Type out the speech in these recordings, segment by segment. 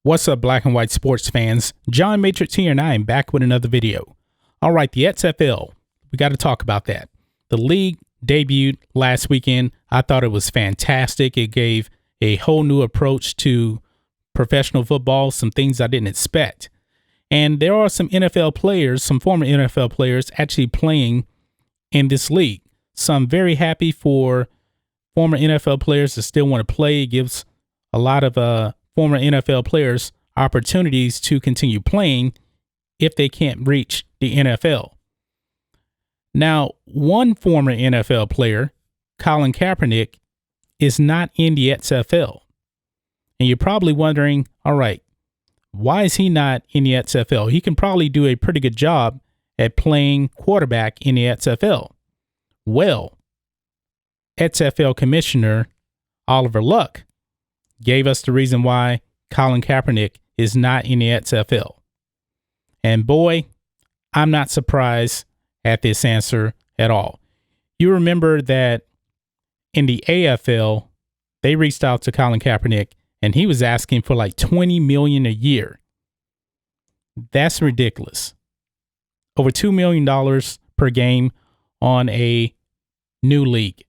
What's up, black and white sports fans? John Matrix here, and I am back with another video. All right, the XFL, we got to talk about that. The league debuted last weekend. I thought it was fantastic. It gave a whole new approach to professional football, some things I didn't expect. And there are some NFL players, some former NFL players actually playing in this league. So I'm very happy for former NFL players that still want to play. It gives a lot of former NFL players opportunities to continue playing if they can't reach the NFL. Now, one former NFL player, Colin Kaepernick, is not in the XFL. And you're probably wondering, all right, why is he not in the XFL? He can probably do a pretty good job at playing quarterback in the XFL. Well, XFL Commissioner Oliver Luck gave us the reason why Colin Kaepernick is not in the XFL. And boy, I'm not surprised at this answer at all. You remember that in the AFL, they reached out to Colin Kaepernick and he was asking for like $20 million a year. That's ridiculous. Over $2 million per game on a new league.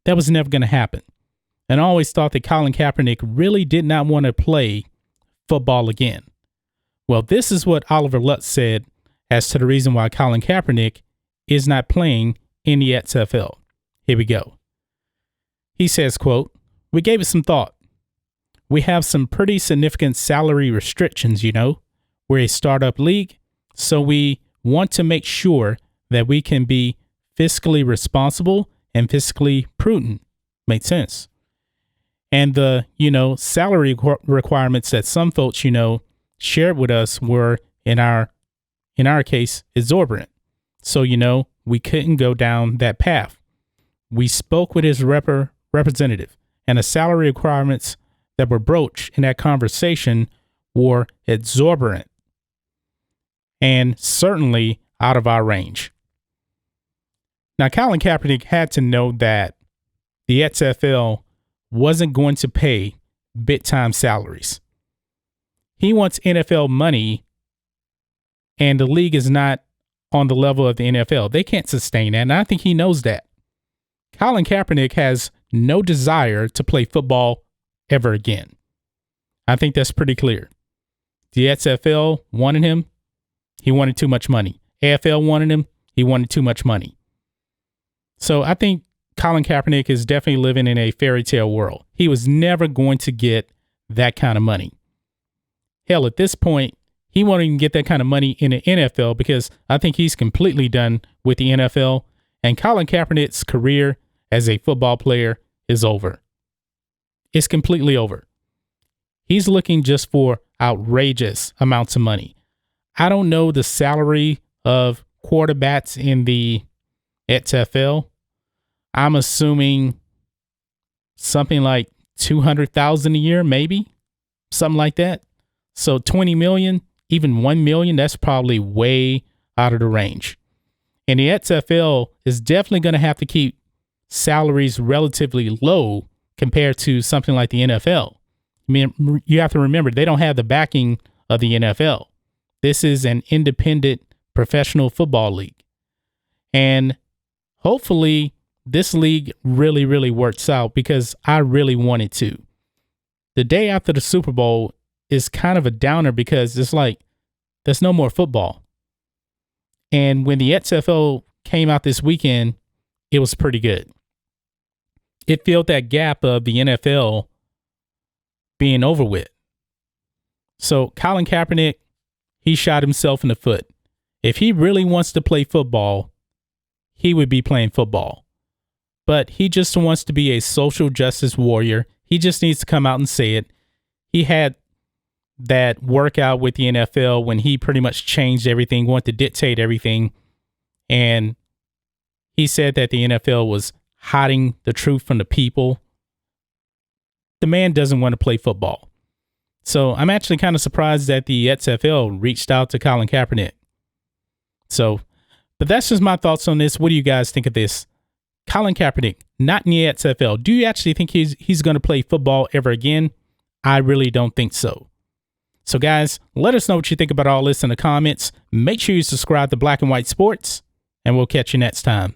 That was never going to happen. And I always thought that Colin Kaepernick really did not want to play football again. Well, this is what Oliver Luck said as to the reason why Colin Kaepernick is not playing in the XFL. Here we go. He says, quote, "We gave it some thought. We have some pretty significant salary restrictions, you know. We're a startup league, so we want to make sure that we can be fiscally responsible and fiscally prudent." Makes sense. And the, salary requirements that some folks, shared with us were in our case, exorbitant. So, we couldn't go down that path. We spoke with his representative, and the salary requirements that were broached in that conversation were exorbitant and certainly out of our range. Now, Colin Kaepernick had to know that the XFL wasn't going to pay big-time salaries. He wants NFL money, and the league is not on the level of the NFL. They can't sustain that, and I think he knows that. Colin Kaepernick has no desire to play football ever again. I think that's pretty clear. The XFL wanted him. He wanted too much money. AFL wanted him. He wanted too much money. So I think Colin Kaepernick is definitely living in a fairy tale world. He was never going to get that kind of money. Hell, at this point, he won't even get that kind of money in the NFL because I think he's completely done with the NFL. And Colin Kaepernick's career as a football player is over. It's completely over. He's looking just for outrageous amounts of money. I don't know the salary of quarterbacks in the XFL. I'm assuming something like $200,000 a year, maybe something like that. So 20 million, even 1 million, that's probably way out of the range. And the XFL is definitely going to have to keep salaries relatively low compared to something like the NFL. I mean, you have to remember, they don't have the backing of the NFL. This is an independent professional football league. And hopefully this league really, really works out because I really want it to. The day after the Super Bowl is kind of a downer because it's like there's no more football. And when the XFL came out this weekend, it was pretty good. It filled that gap of the NFL being over with. So Colin Kaepernick, he shot himself in the foot. If he really wants to play football, he would be playing football. But he just wants to be a social justice warrior. He just needs to come out and say it. He had that workout with the NFL when he pretty much changed everything, wanted to dictate everything. And he said that the NFL was hiding the truth from the people. The man doesn't want to play football. So I'm actually kind of surprised that the XFL reached out to Colin Kaepernick. But that's just my thoughts on this. What do you guys think of this? Colin Kaepernick, not in the XFL. Do you actually think he's going to play football ever again? I really don't think so. So guys, let us know what you think about all this in the comments. Make sure you subscribe to Black and White Sports, and we'll catch you next time.